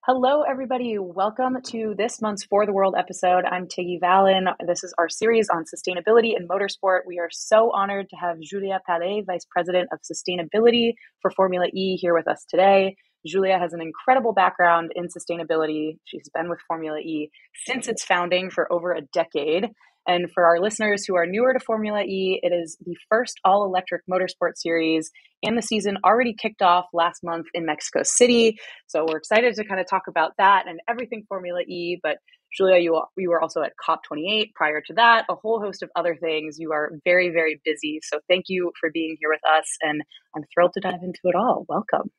Hello, everybody. Welcome to this month's For the World episode. I'm Tiggy Vallon. This is our series on sustainability in motorsport. We are so honored to have Julia Palle, Vice President of Sustainability for Formula E, here with us today. Julia has an incredible background in sustainability. She's been with Formula E since its founding for over a decade. And for our listeners who are newer to Formula E, it is the first all-electric motorsport series, and the season already kicked off last month in Mexico City. So we're excited to kind of talk about that and everything Formula E. But Julia, you were also at COP28 prior to that, a whole host of other things. You are very, very busy. So thank you for being here with us. And I'm thrilled to dive into it all. Welcome.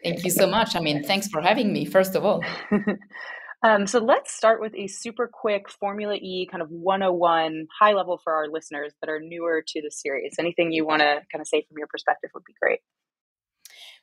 Thank you so much. Thanks for having me, first of all. So let's start with a super quick Formula E kind of 101 high level for our listeners that are newer to the series. Anything you want to kind of say from your perspective would be great.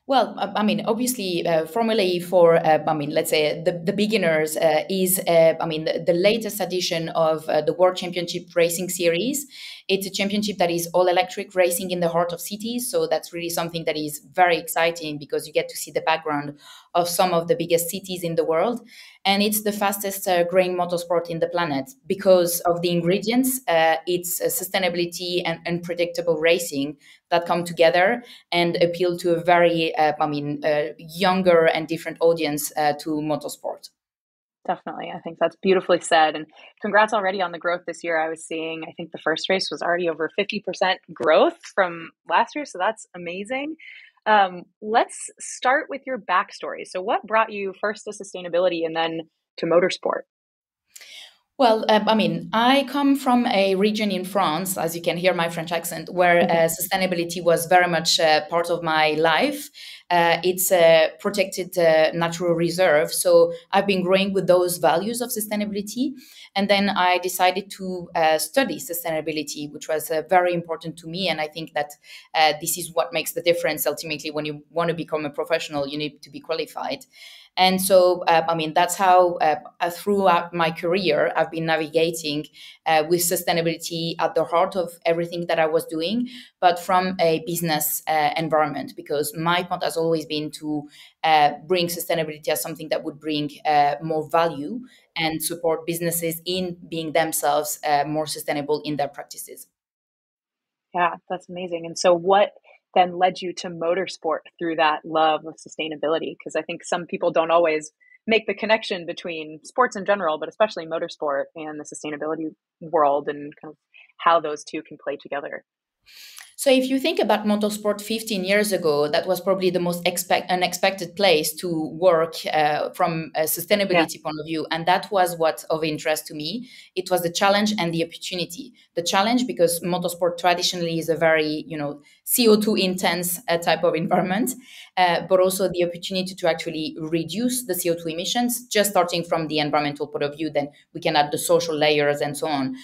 Well, obviously, Formula E for, let's say the beginners is, the latest edition of the World Championship Racing Series. It's a championship that is all electric racing in the heart of cities. So that's really something that is very exciting because you get to see the background of some of the biggest cities in the world. And it's the fastest growing motorsport in the planet because of the ingredients. It's sustainability and unpredictable racing that come together and appeal to a very, younger and different audience to motorsport. Definitely. I think that's beautifully said. And congrats already on the growth this year. I was seeing, I think the first race was already over 50% growth from last year. So that's amazing. Let's start with your backstory. So what brought you first to sustainability and then to motorsport? Well, I come from a region in France, as you can hear my French accent, where sustainability was very much part of my life. It's a protected natural reserve. So I've been growing with those values of sustainability. And then I decided to study sustainability, which was very important to me. And I think that this is what makes the difference. Ultimately, when you want to become a professional, you need to be qualified. And so, that's how throughout my career, I've been navigating with sustainability at the heart of everything that I was doing, but from a business environment, because my point has always been to bring sustainability as something that would bring more value and support businesses in being themselves more sustainable in their practices. Yeah, that's amazing. And so what then led you to motorsport through that love of sustainability? Because I think some people don't always make the connection between sports in general, but especially motorsport and the sustainability world and kind of how those two can play together. So if you think about motorsport 15 years ago, that was probably the most unexpected place to work from a sustainability point of view. And that was what of interest to me. It was the challenge and the opportunity. The challenge because motorsport traditionally is a very, CO2 intense type of environment, but also the opportunity to actually reduce the CO2 emissions, just starting from the environmental point of view, then we can add the social layers and so on.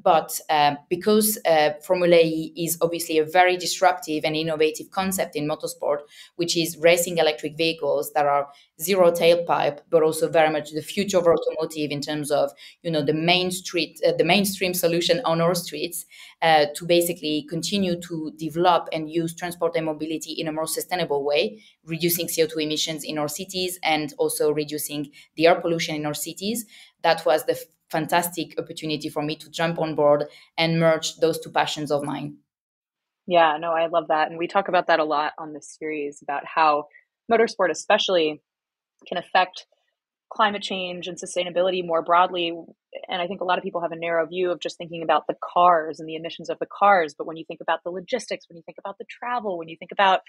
But because Formula E is obviously a very disruptive and innovative concept in motorsport, which is racing electric vehicles that are zero tailpipe, but also very much the future of automotive in terms of, the mainstream solution on our streets, to basically continue to develop and use transport and mobility in a more sustainable way, reducing CO2 emissions in our cities and also reducing the air pollution in our cities. That was the fantastic opportunity for me to jump on board and merge those two passions of mine. Yeah, no, I love that. And we talk about that a lot on this series about how motorsport especially can affect climate change and sustainability more broadly. And I think a lot of people have a narrow view of just thinking about the cars and the emissions of the cars. But when you think about the logistics, when you think about the travel, when you think about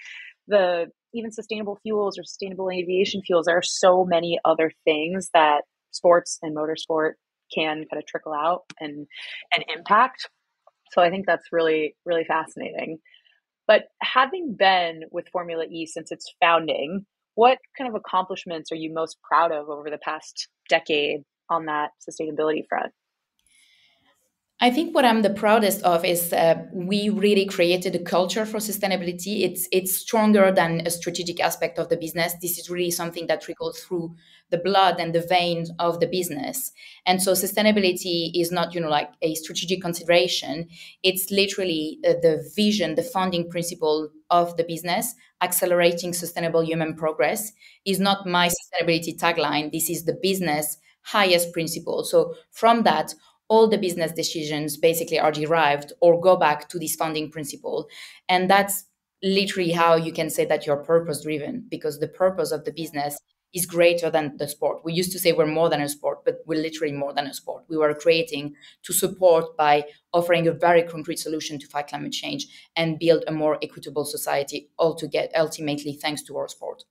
the even sustainable fuels or sustainable aviation fuels, there are so many other things that sports and motorsport can kind of trickle out and impact. So I think that's really, really fascinating. But having been with Formula E since its founding, what kind of accomplishments are you most proud of over the past decade on that sustainability front? I think what I'm the proudest of is we really created a culture for sustainability. It's stronger than a strategic aspect of the business. This is really something that trickles through the blood and the veins of the business. And so sustainability is not, like a strategic consideration. It's literally the vision, the founding principle of the business. Accelerating sustainable human progress is not my sustainability tagline. This is the business highest principle. So from that, all the business decisions basically are derived or go back to this founding principle. And that's literally how you can say that you're purpose driven, because the purpose of the business is greater than the sport. We used to say we're more than a sport, but we're literally more than a sport. We were creating to support by offering a very concrete solution to fight climate change and build a more equitable society altogether, ultimately thanks to our sport.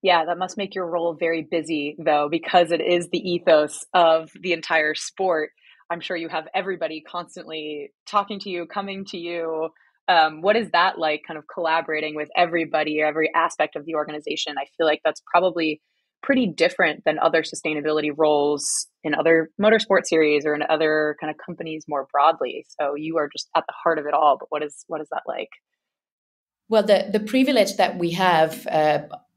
Yeah, that must make your role very busy, though, because it is the ethos of the entire sport. I'm sure you have everybody constantly talking to you, coming to you. What is that like, kind of collaborating with everybody, every aspect of the organization? I feel like that's probably pretty different than other sustainability roles in other motorsport series or in other kind of companies more broadly. So you are just at the heart of it all. But what is that like? Well, the privilege that we have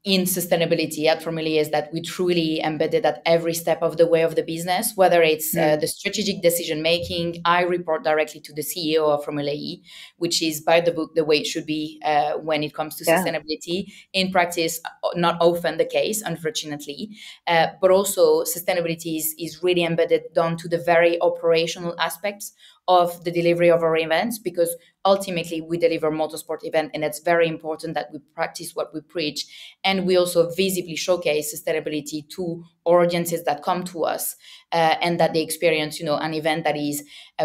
in sustainability at Formula E is that we truly embedded at every step of the way of the business, whether it's Mm, the strategic decision making. I report directly to the CEO of Formula E, which is by the book the way it should be when it comes to yeah. sustainability. In practice, not often the case, unfortunately. But also, sustainability is really embedded down to the very operational aspects of the delivery of our events, because ultimately we deliver motorsport event, and it's very important that we practice what we preach, and we also visibly showcase sustainability to audiences that come to us, and that they experience an event that is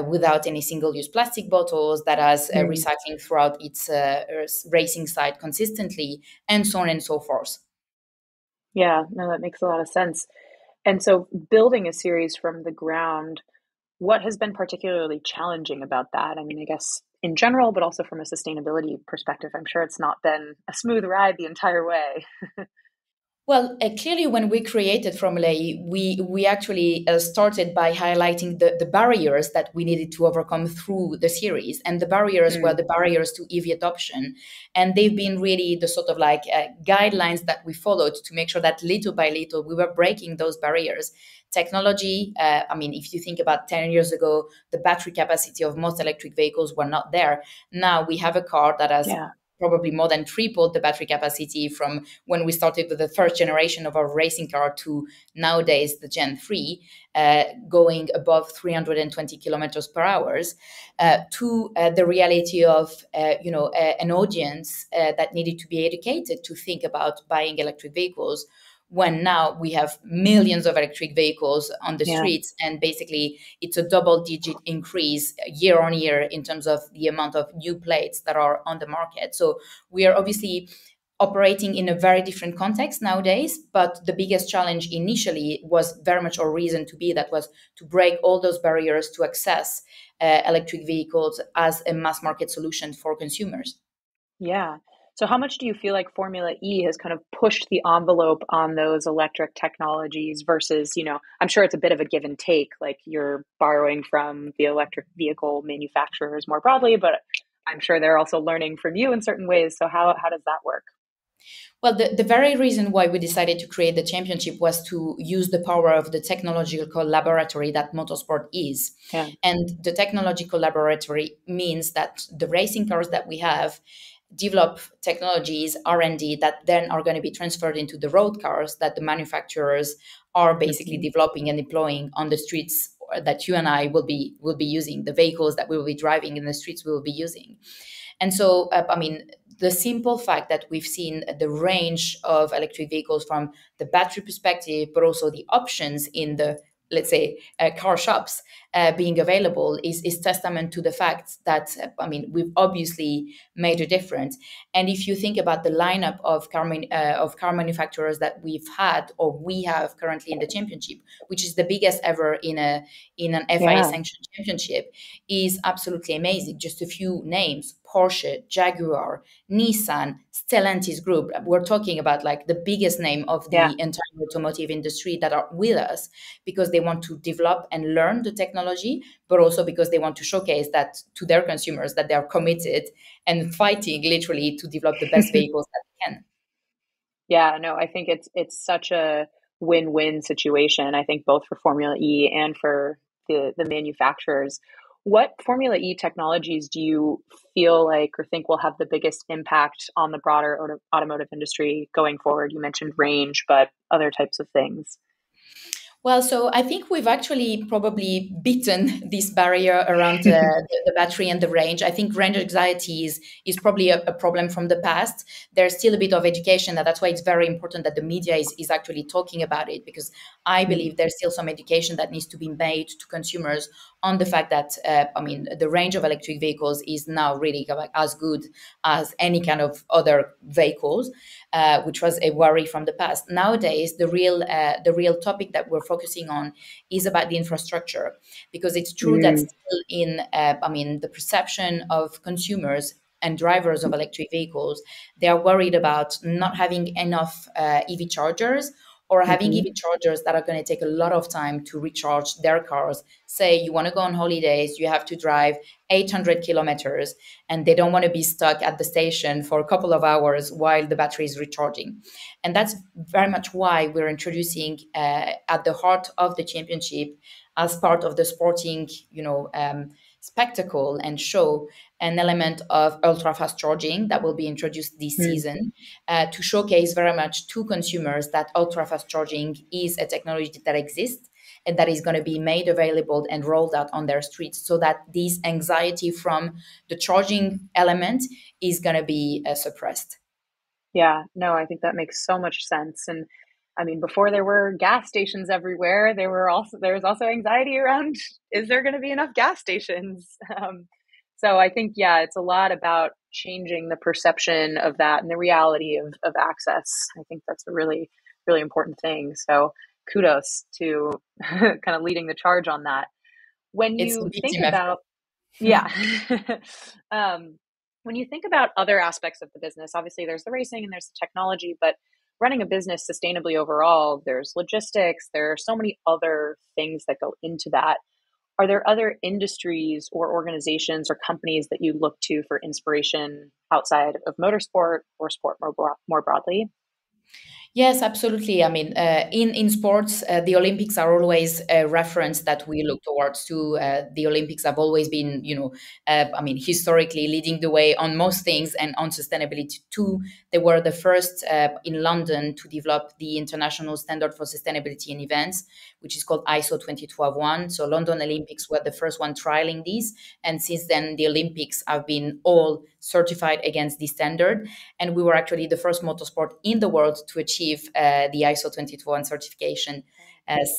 without any single-use plastic bottles, that has Mm. recycling throughout its racing site consistently, and so on and so forth. Yeah, no, that makes a lot of sense. And so building a series from the ground, what has been particularly challenging about that? I mean, I guess in general, but also from a sustainability perspective, I'm sure it's not been a smooth ride the entire way. Well, clearly, when we created Formula E, we actually started by highlighting the barriers that we needed to overcome through the series, and the barriers were Mm, the barriers to EV adoption, and they've been really the sort of like guidelines that we followed to make sure that little by little we were breaking those barriers. Technology, I mean, if you think about 10 years ago, the battery capacity of most electric vehicles were not there. Now we have a car that has yeah, probably more than tripled the battery capacity from when we started with the first generation of our racing car to nowadays the Gen 3, going above 320 kilometers per hour, to the reality of an audience that needed to be educated to think about buying electric vehicles, when now we have millions of electric vehicles on the yeah, streets, and basically it's a double digit increase year on year in terms of the amount of new plates that are on the market. So we are obviously operating in a very different context nowadays, but the biggest challenge initially was very much our reason to be, that was to break all those barriers to access electric vehicles as a mass market solution for consumers. yeah. So how much do you feel like Formula E has kind of pushed the envelope on those electric technologies versus, I'm sure it's a bit of a give and take, like you're borrowing from the electric vehicle manufacturers more broadly, but I'm sure they're also learning from you in certain ways. So how does that work? Well, the very reason why we decided to create the championship was to use the power of the technological laboratory that motorsport is. Yeah. And the technological laboratory means that the racing cars that we have develop technologies, R&D, that then are going to be transferred into the road cars that the manufacturers are basically Mhm. developing and deploying on the streets that you and I will be using, the vehicles that we will be driving in the streets we will be using. And so, I mean, the simple fact that we've seen the range of electric vehicles from the battery perspective, but also the options in the, let's say, car shops being available is testament to the fact that, I mean, we've obviously made a difference. And if you think about the lineup of car manufacturers that we've had or we have currently in the championship, which is the biggest ever in an FIA Yeah. sanctioned championship, is absolutely amazing. Just a few names: Porsche, Jaguar, Nissan, Stellantis Group. We're talking about like the biggest name of Yeah. the entire automotive industry that are with us because they want to develop and learn the technology, but also because they want to showcase that to their consumers that they are committed and fighting literally to develop the best vehicles that they can. Yeah, no, I think it's such a win-win situation. I think both for Formula E and for the manufacturers. What Formula E technologies do you feel like or think will have the biggest impact on the broader automotive industry going forward? You mentioned range, but other types of things. Well, so I think we've actually probably beaten this barrier around the battery and the range. I think range anxiety is probably a problem from the past. There's still a bit of education, and that's why it's very important that the media is actually talking about it, because I believe there's still some education that needs to be made to consumers on the fact that, the range of electric vehicles is now really like as good as any kind of other vehicles, which was a worry from the past. Nowadays, the real topic that we're focusing on is about the infrastructure, because it's true that Mm, still in the perception of consumers and drivers of electric vehicles, they are worried about not having enough EV chargers, or having hmm. EV chargers that are going to take a lot of time to recharge their cars. Say you want to go on holidays, you have to drive 800 kilometers, and they don't want to be stuck at the station for a couple of hours while the battery is recharging. And that's very much why we're introducing at the heart of the championship, as part of the sporting, spectacle and show, an element of ultra fast charging that will be introduced this Mm. season, to showcase very much to consumers that ultra fast charging is a technology that exists and that is going to be made available and rolled out on their streets, so that this anxiety from the charging element is going to be suppressed. Yeah, no, I think that makes so much sense. And I mean, before there were gas stations everywhere, there was also anxiety around, is there going to be enough gas stations? So I think, yeah, it's a lot about changing the perception of that and the reality of access. I think that's a really, really important thing. So kudos to kind of leading the charge on that. When It's a you big think team effort. about yeah. um, when you think about other aspects of the business, obviously there's the racing and there's the technology, but running a business sustainably overall, there's logistics, there are so many other things that go into that. Are there other industries or organizations or companies that you look to for inspiration outside of motorsport or sport more broadly? Yes, absolutely. I mean, in sports, the Olympics are always a reference that we look towards. To the Olympics have always been, historically leading the way on most things, and on sustainability too. They were the first in London to develop the international standard for sustainability in events, which is called ISO 20121. So London Olympics were the first one trialing these, and since then the Olympics have been all certified against this standard. And we were actually the first motorsport in the world to achieve the ISO 221 certification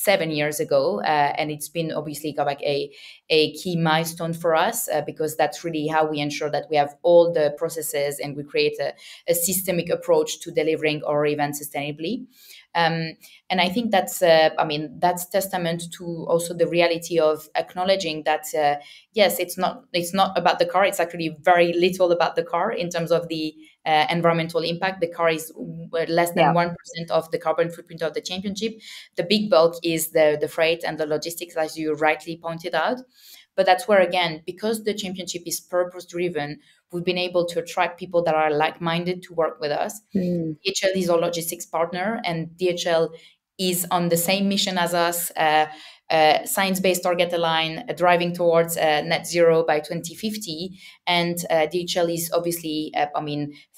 7 years ago. And it's been obviously like a key milestone for us, because that's really how we ensure that we have all the processes and we create a systemic approach to delivering our event sustainably. Um, and I think that's testament to also the reality of acknowledging that yes, it's not about the car. It's actually very little about the car in terms of the environmental impact. The car is less than Yeah. 1% of the carbon footprint of the championship. The big bulk is the freight and the logistics, as you rightly pointed out. But that's where, again, because the championship is purpose driven, we've been able to attract people that are like minded to work with us. Mm. DHL is our logistics partner, and DHL is on the same mission as us, science-based target align, driving towards net zero by 2050. And DHL is obviously,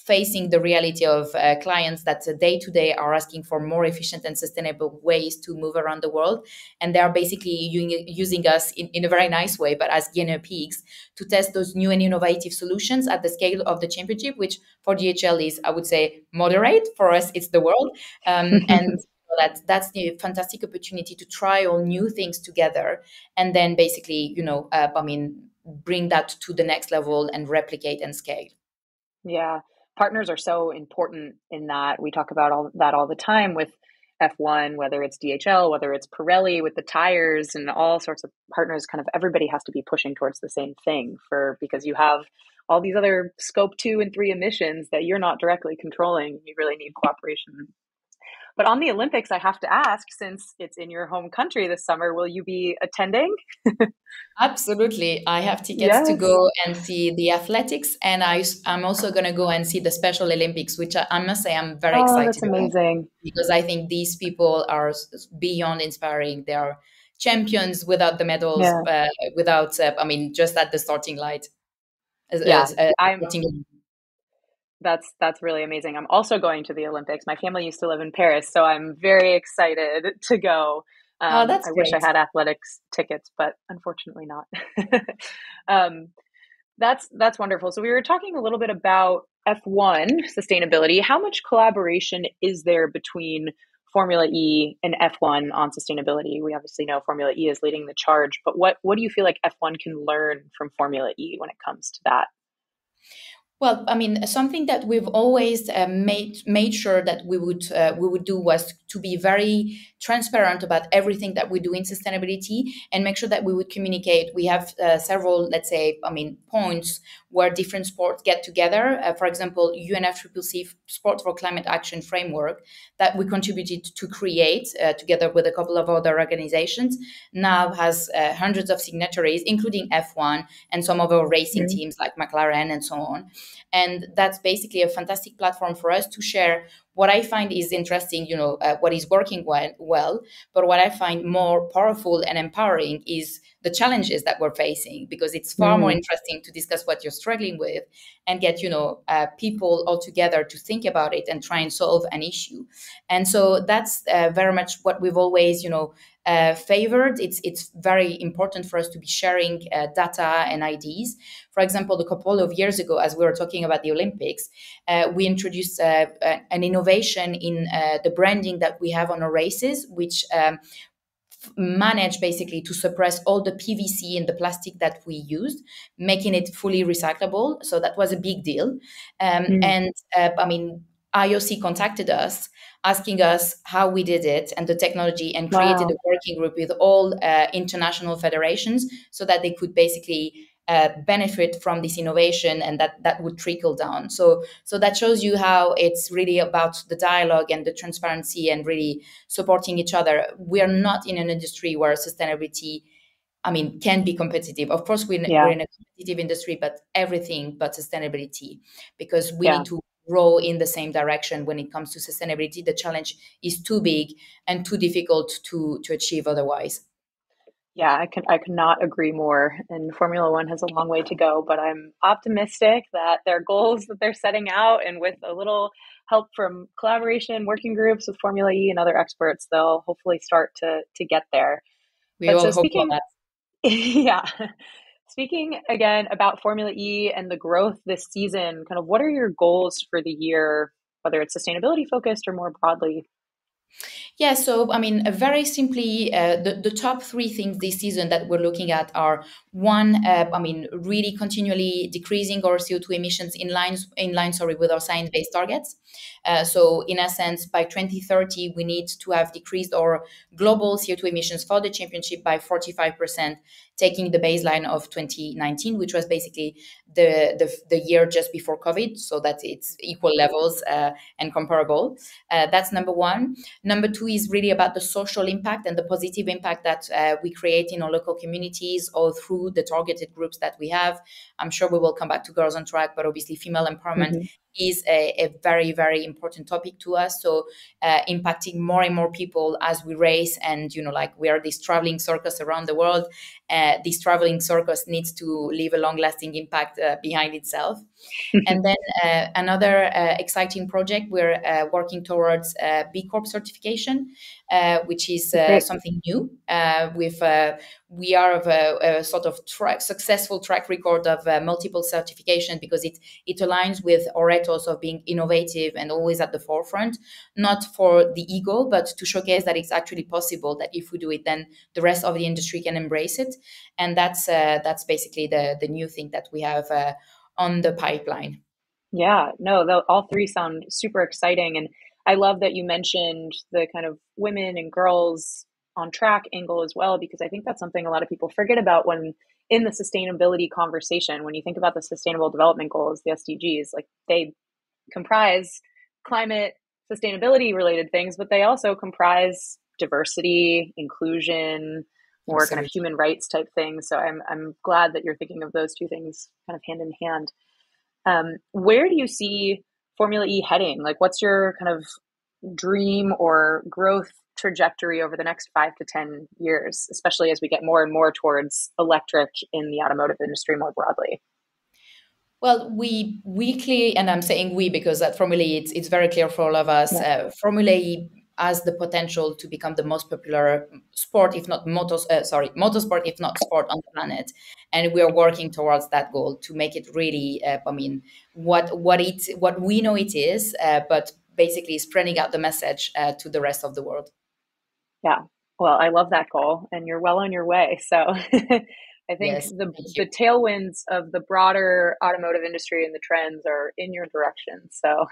facing the reality of clients that day to day are asking for more efficient and sustainable ways to move around the world. And they are basically using us in a very nice way, but as guinea pigs, to test those new and innovative solutions at the scale of the championship, which for DHL is, I would say, moderate. For us, it's the world. And that's the fantastic opportunity to try all new things together, and then basically, bring that to the next level and replicate and scale. Yeah, partners are so important in that. We talk about all that all the time with F1, whether it's DHL, whether it's Pirelli with the tires and all sorts of partners, kind of everybody has to be pushing towards the same thing because you have all these other scope 2 and 3 emissions that you're not directly controlling. You really need cooperation. But on the Olympics, I have to ask, since it's in your home country this summer, will you be attending? Absolutely. I have tickets to Yes. go and see the athletics, and I'm also going to go and see the Special Olympics, which I must say I'm very Oh, that's excited about amazing. because I think these people are beyond inspiring. They are champions without the medals, Yeah. without, I mean, just at the starting light. Yeah. I'm Starting, That's really amazing. I'm also going to the Olympics. My family used to live in Paris, so I'm very excited to go. oh, that's I wish I great. had athletics tickets, but unfortunately not. um, that's wonderful. So we were talking a little bit about F1 sustainability. How much collaboration is there between Formula E and F1 on sustainability? We obviously know Formula E is leading the charge, but what do you feel like F1 can learn from Formula E when it comes to that? Well, I mean, something that we've always made sure that we would do was to be very transparent about everything that we do in sustainability and make sure that we would communicate. We have several, let's say, I mean, points where different sports get together. For example, UNFCCC Sport for Climate Action Framework that we contributed to create together with a couple of other organizations now has hundreds of signatories, including F1 and some of our racing Mm-hmm. teams like McLaren and so on. And that's basically a fantastic platform for us to share what I find is interesting, what is working well. But what I find more powerful and empowering is the challenges that we're facing, because it's far more Mm, interesting to discuss what you're struggling with and get, people all together to think about it and try and solve an issue. And so that's very much what we've always, favored. It's very important for us to be sharing data and ideas. For example, a couple of years ago, as we were talking about the Olympics, we introduced an innovation in the branding that we have on our races, which manage basically to suppress all the PVC and the plastic that we used, making it fully recyclable. So that was a big deal. mm. And I mean, IOC contacted us asking us how we did it and the technology, and created a Wow. working group with all international federations so that they could basically benefit from this innovation, and that would trickle down. So that shows you how it's really about the dialogue and the transparency and really supporting each other. We are not in an industry where sustainability, I mean, can be competitive. Of course, we're Yeah. in a competitive industry, but everything but sustainability, because we Yeah. need to row in the same direction when it comes to sustainability. The challenge is too big and too difficult to achieve otherwise. Yeah, I could not agree more. And Formula One has a long way to go, but I'm optimistic that their goals that they're setting out, and with a little help from collaboration, working groups with Formula E and other experts, they'll hopefully start to get there. We But all so hope for speaking, that. yeah, speaking again about Formula E and the growth this season, kind of what are your goals for the year, whether it's sustainability focused or more broadly? Yeah, so I mean, very simply, the top three things this season that we're looking at are one, I mean, really continually decreasing our CO2 emissions sorry, with our science-based targets. So in a sense, by 2030, we need to have decreased our global CO2 emissions for the championship by 45%, taking the baseline of 2019, which was basically the year just before COVID, so that it's equal levels and comparable. That's number one. Number two is really about the social impact and the positive impact that we create in our local communities or through the targeted groups that we have. I'm sure we will come back to Girls on Track, but obviously female empowerment Hmm. is a very, very important topic to us. So impacting more and more people as we race, and, like we are this traveling circus around the world. This traveling circus needs to leave a long lasting impact behind itself. And then another exciting project, we're working towards B Corp certification, which is Great. something new. We are of a sort of successful track record of multiple certification, because it aligns with our ethos of being innovative and always at the forefront, not for the ego, but to showcase that it's actually possible, that if we do it, then the rest of the industry can embrace it. And that's basically the new thing that we have on the pipeline. Yeah, no, all three sound super exciting. And I love that you mentioned the kind of women and girls on track angle as well, because I think that's something a lot of people forget about when in the sustainability conversation. When you think about the Sustainable Development Goals, the SDGs, like they comprise climate sustainability related things, but they also comprise diversity, inclusion, more kind of Absolutely. human rights type things. So I'm glad that you're thinking of those two things kind of hand in hand. Where do you see Formula E heading? Like, what's your kind of dream or growth trajectory over the next 5 to 10 years, especially as we get more and more towards electric in the automotive industry more broadly? Well, we clearly, and I'm saying we because at Formula E, it's very clear for all of us. Yeah. Formula E has the potential to become the most popular sport, if not motorsport, if not sport on the planet, and we are working towards that goal to make it really. What we know it is, but basically spreading out the message to the rest of the world. Yeah. Well, I love that goal, and you're well on your way. So I think Yes, thank you. the tailwinds of the broader automotive industry and the trends are in your direction. So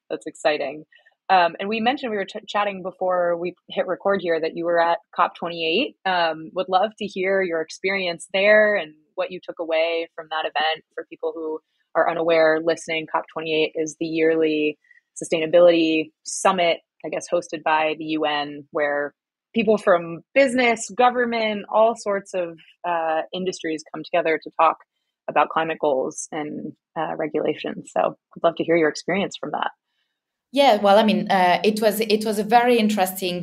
that's exciting. And we mentioned we were chatting before we hit record here that you were at COP28. Would love to hear your experience there and what you took away from that event. For people who are unaware listening, COP28 is the yearly sustainability summit, I guess, hosted by the UN, where people from business, government, all sorts of industries come together to talk about climate goals and regulations. So I'd love to hear your experience from that. Yeah, well, I mean, it was a very interesting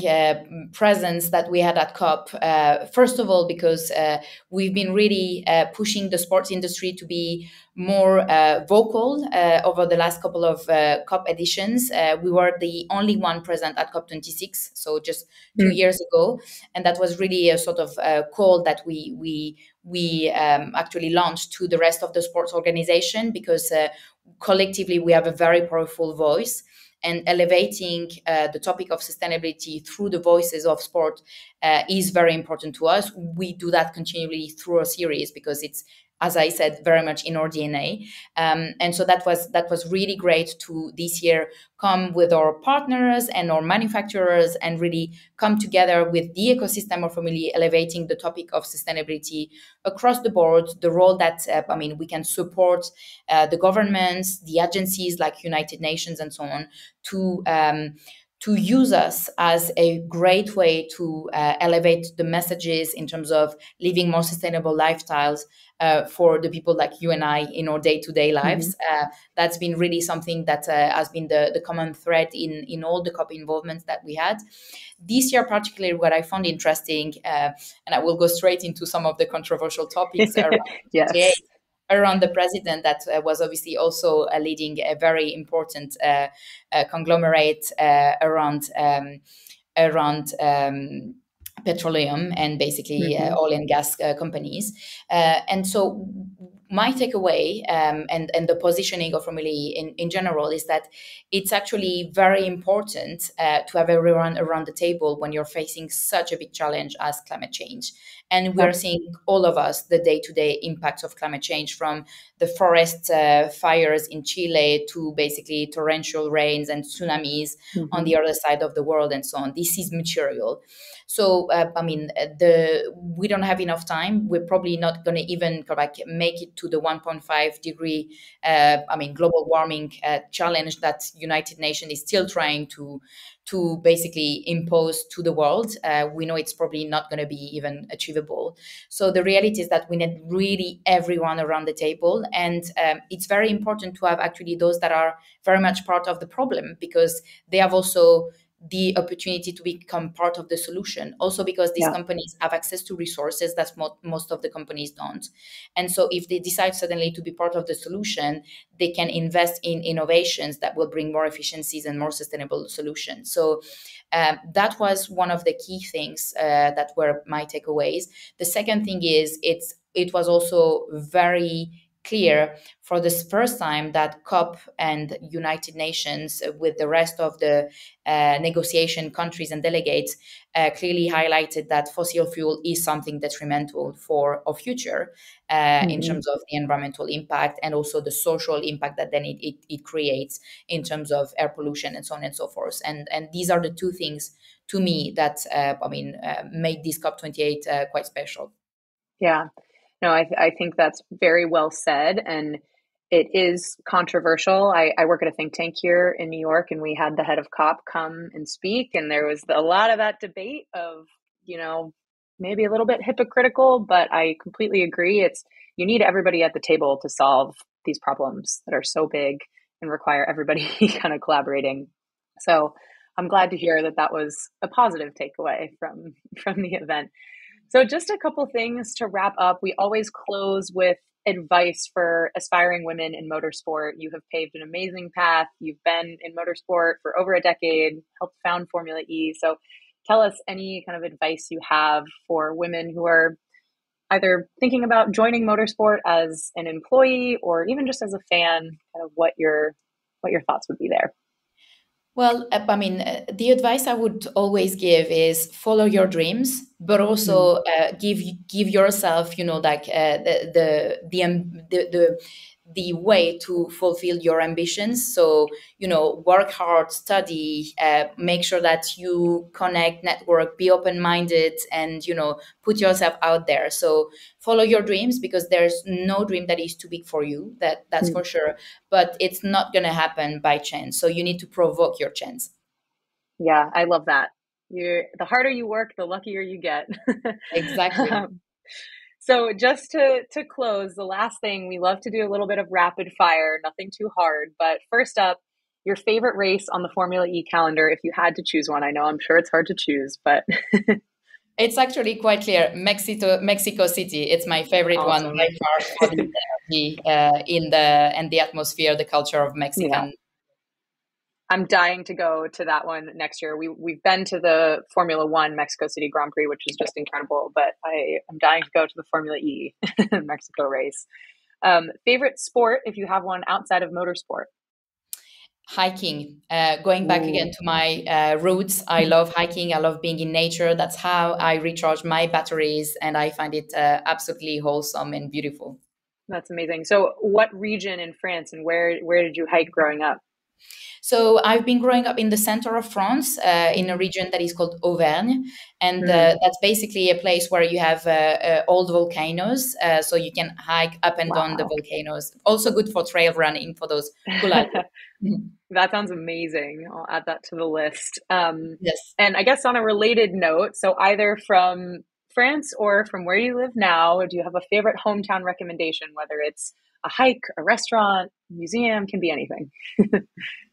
presence that we had at COP. First of all, because we've been really pushing the sports industry to be more vocal over the last couple of COP editions. We were the only one present at COP 26, so just 2 years ago, and that was really a sort of call that we actually launched to the rest of the sports organization because collectively we have a very powerful voice, and elevating the topic of sustainability through the voices of sport is very important to us. We do that continually through a series because it's, as I said, very much in our DNA. And so that was really great to this year come with our partners and our manufacturers and really come together with the ecosystem of Family, elevating the topic of sustainability across the board, the role that we can support the governments, the agencies like United Nations and so on to use us as a great way to elevate the messages in terms of living more sustainable lifestyles for the people like you and I in our day-to-day lives. That's been really something that has been the common thread in all the COP involvements that we had. This year, particularly, what I found interesting, and I will go straight into some of the controversial topics around Yes. around the president that was obviously also leading a very important conglomerate around petroleum and basically oil and gas companies. And so my takeaway and the positioning of Formula E in general is that it's actually very important to have everyone around the table when you're facing such a big challenge as climate change. And we're seeing all of us the day-to-day impacts of climate change, from the forest fires in Chile to basically torrential rains and tsunamis on the other side of the world and so on. This is material. So, we don't have enough time. We're probably not going to even make it to the 1.5 degree, global warming challenge that United Nations is still trying to basically impose to the world. We know it's probably not going to be even achievable. So the reality is that we need really everyone around the table. And it's very important to have actually those that are very much part of the problem, because they have also the opportunity to become part of the solution. Also because these companies have access to resources that most of the companies don't. And so if they decide suddenly to be part of the solution, they can invest in innovations that will bring more efficiencies and more sustainable solutions. So that was one of the key things that were my takeaways. The second thing is it was also very clear for the first time that COP and United Nations, with the rest of the negotiation countries and delegates, clearly highlighted that fossil fuel is something detrimental for our future in terms of the environmental impact and also the social impact that then it creates in terms of air pollution and so on and so forth. And these are the two things to me that made this COP28 quite special. Yeah. No, I think that's very well said. And it is controversial. I work at a think tank here in New York, and we had the head of COP come and speak. And there was a lot of that debate of, maybe a little bit hypocritical, but I completely agree. You need everybody at the table to solve these problems that are so big and require everybody kind of collaborating. So I'm glad to hear that was a positive takeaway from the event. So just a couple things to wrap up. We always close with advice for aspiring women in motorsport. You have paved an amazing path. You've been in motorsport for over a decade, helped found Formula E. So tell us any kind of advice you have for women who are either thinking about joining motorsport as an employee or even just as a fan, kind of what your thoughts would be there. Well, the advice I would always give is follow your dreams, but also give yourself, the way to fulfill your ambitions. So, work hard, study, make sure that you connect, network, be open-minded, and, put yourself out there. So follow your dreams, because there's no dream that is too big for you. That's for sure. But it's not going to happen by chance. So you need to provoke your chance. Yeah, I love that. The harder you work, the luckier you get. Exactly. So just to close, the last thing, we love to do a little bit of rapid fire, nothing too hard. But first up, your favorite race on the Formula E calendar, if you had to choose one. I know I'm sure it's hard to choose, but it's actually quite clear. Mexico City. It's my favorite one by far for the energy and the atmosphere, the culture of Mexican. Yeah. I'm dying to go to that one next year. We've been to the Formula One Mexico City Grand Prix, which is just incredible, but I'm dying to go to the Formula E Mexico race. Favorite sport, if you have one outside of motorsport? Hiking. Going back again to my roots, I love hiking. I love being in nature. That's how I recharge my batteries, and I find it absolutely wholesome and beautiful. That's amazing. So what region in France, and where did you hike growing up? So I've been growing up in the center of France, in a region that is called Auvergne, and that's basically a place where you have old volcanoes, so you can hike up and down the volcanoes. Also good for trail running for those who like it. That sounds amazing. I'll add that to the list. Yes. And I guess on a related note, so either from France or from where you live now, do you have a favorite hometown recommendation, whether it's a hike, a restaurant, museum, can be anything?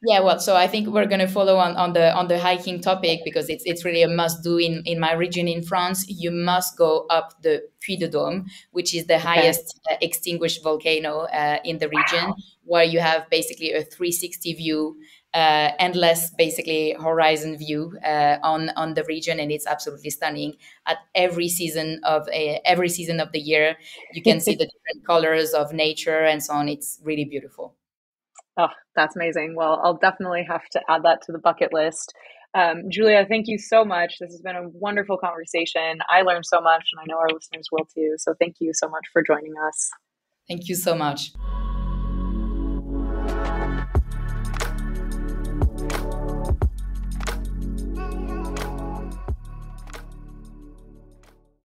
Yeah, well, so I think we're going to follow on the hiking topic, because it's really a must do in my region in France. You must go up the Puy de Dôme, which is the highest extinguished volcano in the region, where you have basically a 360 view, endless basically horizon view on the region, and it's absolutely stunning. At every season of the year, you can see the different colors of nature and so on. It's really beautiful. Oh, that's amazing. Well, I'll definitely have to add that to the bucket list. Julia, thank you so much. This has been a wonderful conversation. I learned so much, and I know our listeners will too. So thank you so much for joining us. Thank you so much.